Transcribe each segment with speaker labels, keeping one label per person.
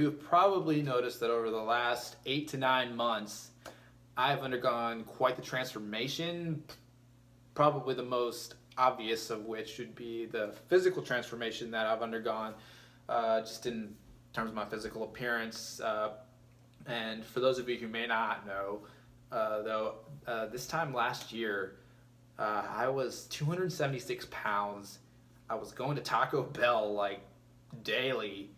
Speaker 1: You've probably noticed that over the last 8 to 9 months, I've undergone quite the transformation, probably the most obvious of which would be the physical transformation that I've undergone, just in terms of my physical appearance. And for those of you who may not know, this time last year, I was 276 pounds. I was going to Taco Bell like daily,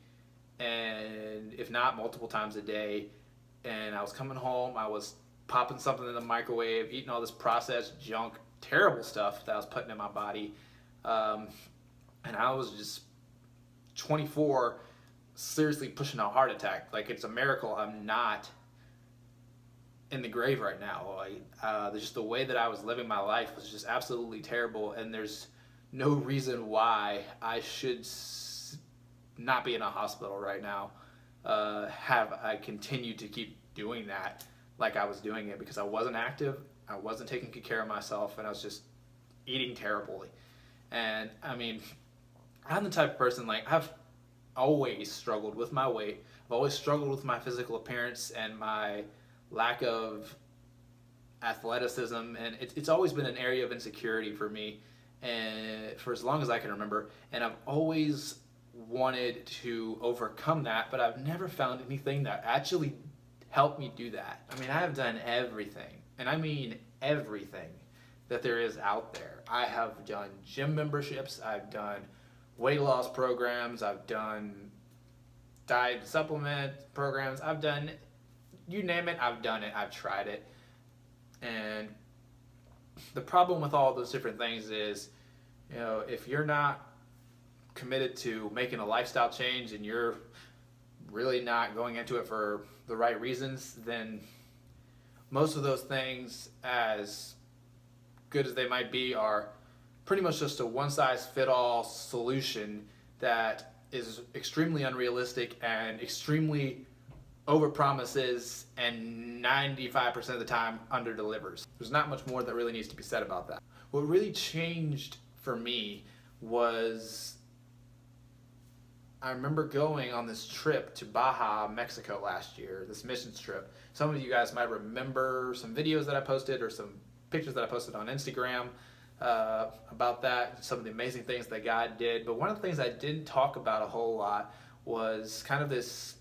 Speaker 1: and if not multiple times a day. And I was coming home, I was popping something in the microwave, eating all this processed junk, terrible stuff that I was putting in my body. Um, and I was just 24, seriously pushing a heart attack. Like, it's a miracle I'm not in the grave right now. Just the way that I was living my life was just absolutely terrible, and there's no reason why I should not be in a hospital right now. Have I continued to keep doing that like I was doing it, because I wasn't active, I wasn't taking good care of myself, and I was just eating terribly. And I mean, I'm the type of person, like, I've always struggled with my weight. I've always struggled with my physical appearance and my lack of athleticism, and it's always been an area of insecurity for me, and for as long as I can remember. And I've always wanted to overcome that, but I've never found anything that actually helped me do that. I mean, I have done everything, and I mean everything that there is out there. I have done gym memberships, I've done weight loss programs, I've done diet supplement programs, I've done, you name it, I've done it, I've tried it. And the problem with all those different things is, if you're not committed to making a lifestyle change and you're really not going into it for the right reasons, then most of those things, as good as they might be, are pretty much just a one-size-fit-all solution that is extremely unrealistic and extremely overpromises and 95% of the time underdelivers. There's not much more that really needs to be said about that. What really changed for me was, I remember going on this trip to Baja, Mexico last year, this missions trip. Some of you guys might remember some videos that I posted or some pictures that I posted on Instagram about that, some of the amazing things that God did. But one of the things I didn't talk about a whole lot was kind of this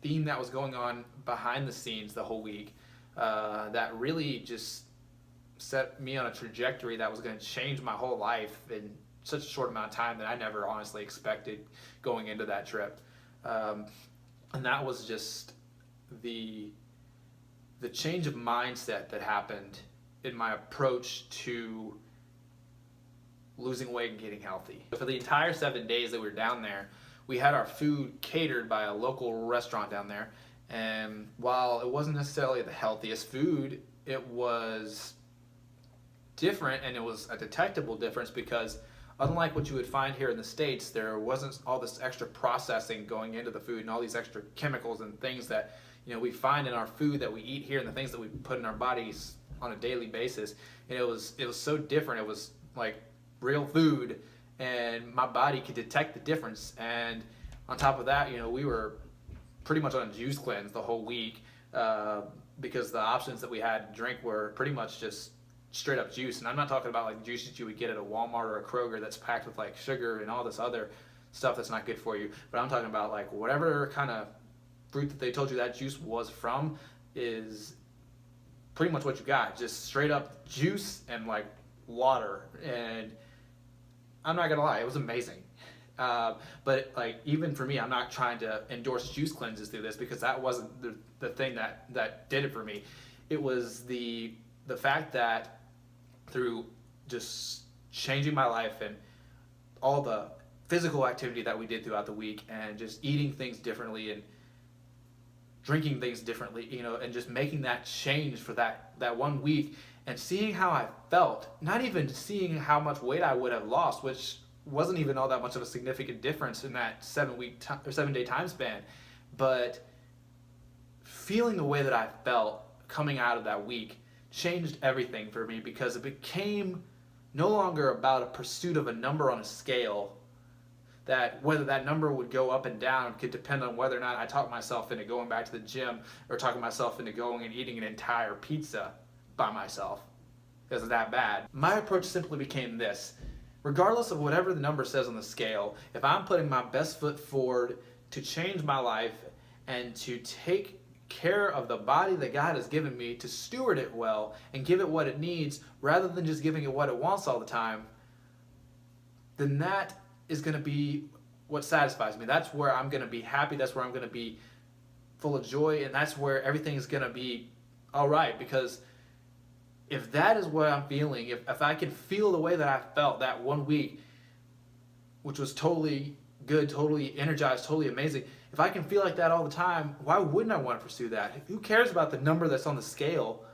Speaker 1: theme that was going on behind the scenes the whole week, that really just set me on a trajectory that was going to change my whole life in such a short amount of time that I never honestly expected going into that trip. And that was just the change of mindset that happened in my approach to losing weight and getting healthy. For the entire 7 days that we were down there, we had our food catered by a local restaurant down there. And while it wasn't necessarily the healthiest food, it was different, and it was a detectable difference, because unlike what you would find here in the States, there wasn't all this extra processing going into the food and all these extra chemicals and things that we find in our food that we eat here and the things that we put in our bodies on a daily basis. And it was so different. It was like real food, and my body could detect the difference. And on top of that, we were pretty much on a juice cleanse the whole week, because the options that we had to drink were pretty much just straight up juice. And I'm not talking about like juice that you would get at a Walmart or a Kroger that's packed with like sugar and all this other stuff that's not good for you, but I'm talking about like whatever kind of fruit that they told you that juice was from is pretty much what you got, just straight up juice and like water. And I'm not gonna lie, it was amazing. But like, even for me, I'm not trying to endorse juice cleanses through this, because that wasn't the thing that did it for me. It was the fact that through just changing my life and all the physical activity that we did throughout the week, and just eating things differently and drinking things differently, and just making that change for that 1 week, and seeing how I felt, not even seeing how much weight I would have lost, which wasn't even all that much of a significant difference in that 7 day time span, but feeling the way that I felt coming out of that week changed everything for me, because it became no longer about a pursuit of a number on a scale that whether that number would go up and down could depend on whether or not I talked myself into going back to the gym or talking myself into going and eating an entire pizza by myself. It was that bad. My approach simply became this. Regardless of whatever the number says on the scale, if I'm putting my best foot forward to change my life and to take care of the body that God has given me, to steward it well and give it what it needs rather than just giving it what it wants all the time, then that is going to be what satisfies me. That's where I'm going to be happy. That's where I'm going to be full of joy. And that's where everything is going to be all right. Because if that is what I'm feeling, if I can feel the way that I felt that 1 week, which was totally good, totally energized, totally amazing, if I can feel like that all the time, why wouldn't I want to pursue that? Who cares about the number that's on the scale?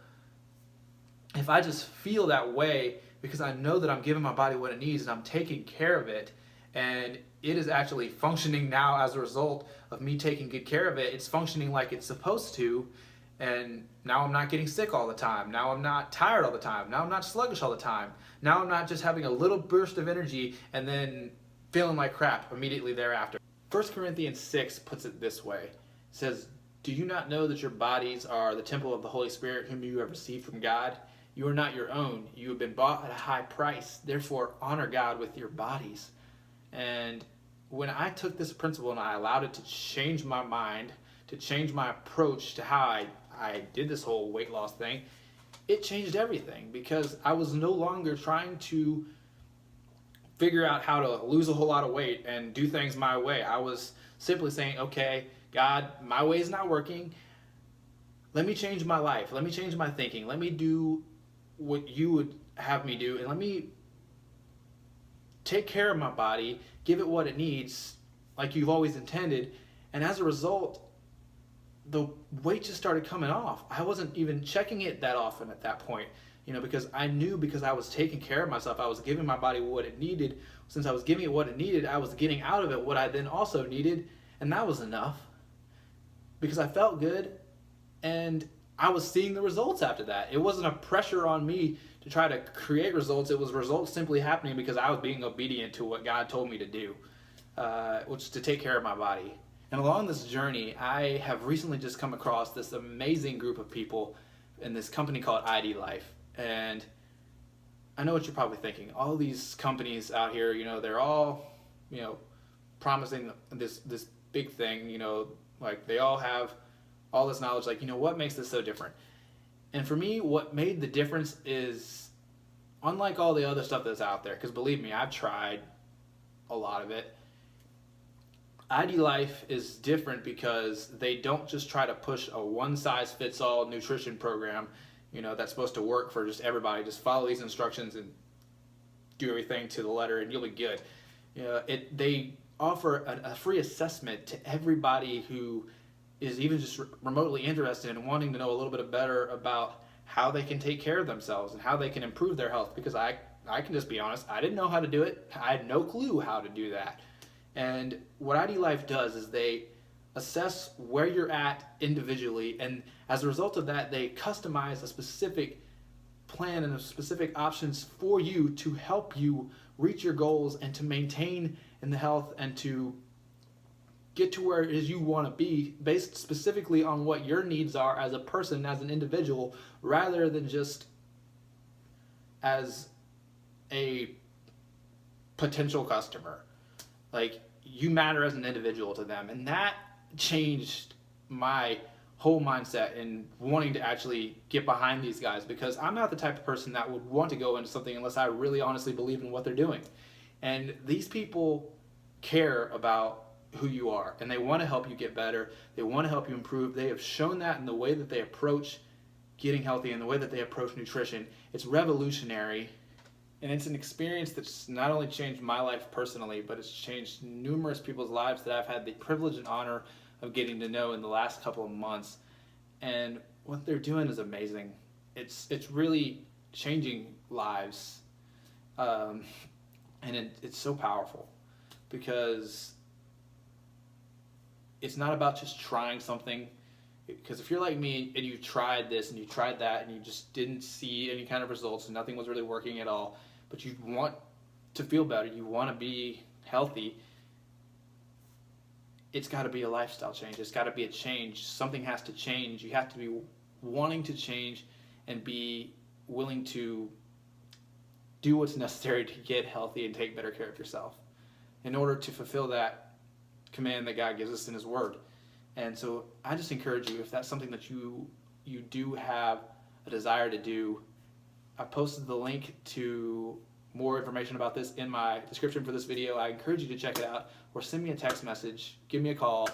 Speaker 1: If I just feel that way because I know that I'm giving my body what it needs and I'm taking care of it, and it is actually functioning now as a result of me taking good care of it, it's functioning like it's supposed to, and now I'm not getting sick all the time. Now I'm not tired all the time. Now I'm not sluggish all the time. Now I'm not just having a little burst of energy and then feeling like crap immediately thereafter. 1 Corinthians 6 puts it this way. It says, "Do you not know that your bodies are the temple of the Holy Spirit whom you have received from God? You are not your own. You have been bought at a high price. Therefore, honor God with your bodies." And when I took this principle and I allowed it to change my mind, to change my approach to how I did this whole weight loss thing, it changed everything, because I was no longer trying to figure out how to lose a whole lot of weight and do things my way. I was simply saying, okay, God, my way is not working. Let me change my life. Let me change my thinking. Let me do what you would have me do, and let me take care of my body, give it what it needs, like you've always intended. And as a result, the weight just started coming off. I wasn't even checking it that often at that point, because I knew, because I was taking care of myself, I was giving my body what it needed. Since I was giving it what it needed, I was getting out of it what I then also needed, and that was enough, because I felt good and I was seeing the results after that. It wasn't a pressure on me to try to create results. It was results simply happening because I was being obedient to what God told me to do, which is to take care of my body. And along this journey, I have recently just come across this amazing group of people in this company called ID Life. And I know what you're probably thinking. All these companies out here, they're all, promising this big thing, like they all have all this knowledge, like, what makes this so different? And for me, what made the difference is, unlike all the other stuff that's out there, because believe me, I've tried a lot of it, ID Life is different because they don't just try to push a one-size-fits-all nutrition program, that's supposed to work for just everybody. Just follow these instructions and do everything to the letter and you'll be good. They offer a free assessment to everybody who is even just remotely interested in wanting to know a little bit better about how they can take care of themselves and how they can improve their health. Because I can just be honest, I didn't know how to do it. I had no clue how to do that. And what ID Life does is they assess where you're at individually, and as a result of that, they customize a specific plan and specific options for you to help you reach your goals and to maintain in the health and to get to where it is you want to be, based specifically on what your needs are as a person, as an individual, rather than just as a potential customer. Like, you matter as an individual to them. And that changed my whole mindset in wanting to actually get behind these guys, because I'm not the type of person that would want to go into something unless I really honestly believe in what they're doing. And these people care about who you are, and they want to help you get better. They want to help you improve. They have shown that in the way that they approach getting healthy and the way that they approach nutrition. It's revolutionary. And it's an experience that's not only changed my life personally, but it's changed numerous people's lives that I've had the privilege and honor of getting to know in the last couple of months. And what they're doing is amazing. It's really changing lives. And it's so powerful, because it's not about just trying something. Because if you're like me and you tried this and you tried that and you just didn't see any kind of results and nothing was really working at all, but you want to feel better, you want to be healthy, it's got to be a lifestyle change. It's got to be a change. Something has to change. You have to be wanting to change and be willing to do what's necessary to get healthy and take better care of yourself in order to fulfill that command that God gives us in His Word. And so I just encourage you, if that's something that you do have a desire to do, I posted the link to more information about this in my description for this video. I encourage you to check it out, or send me a text message, give me a call,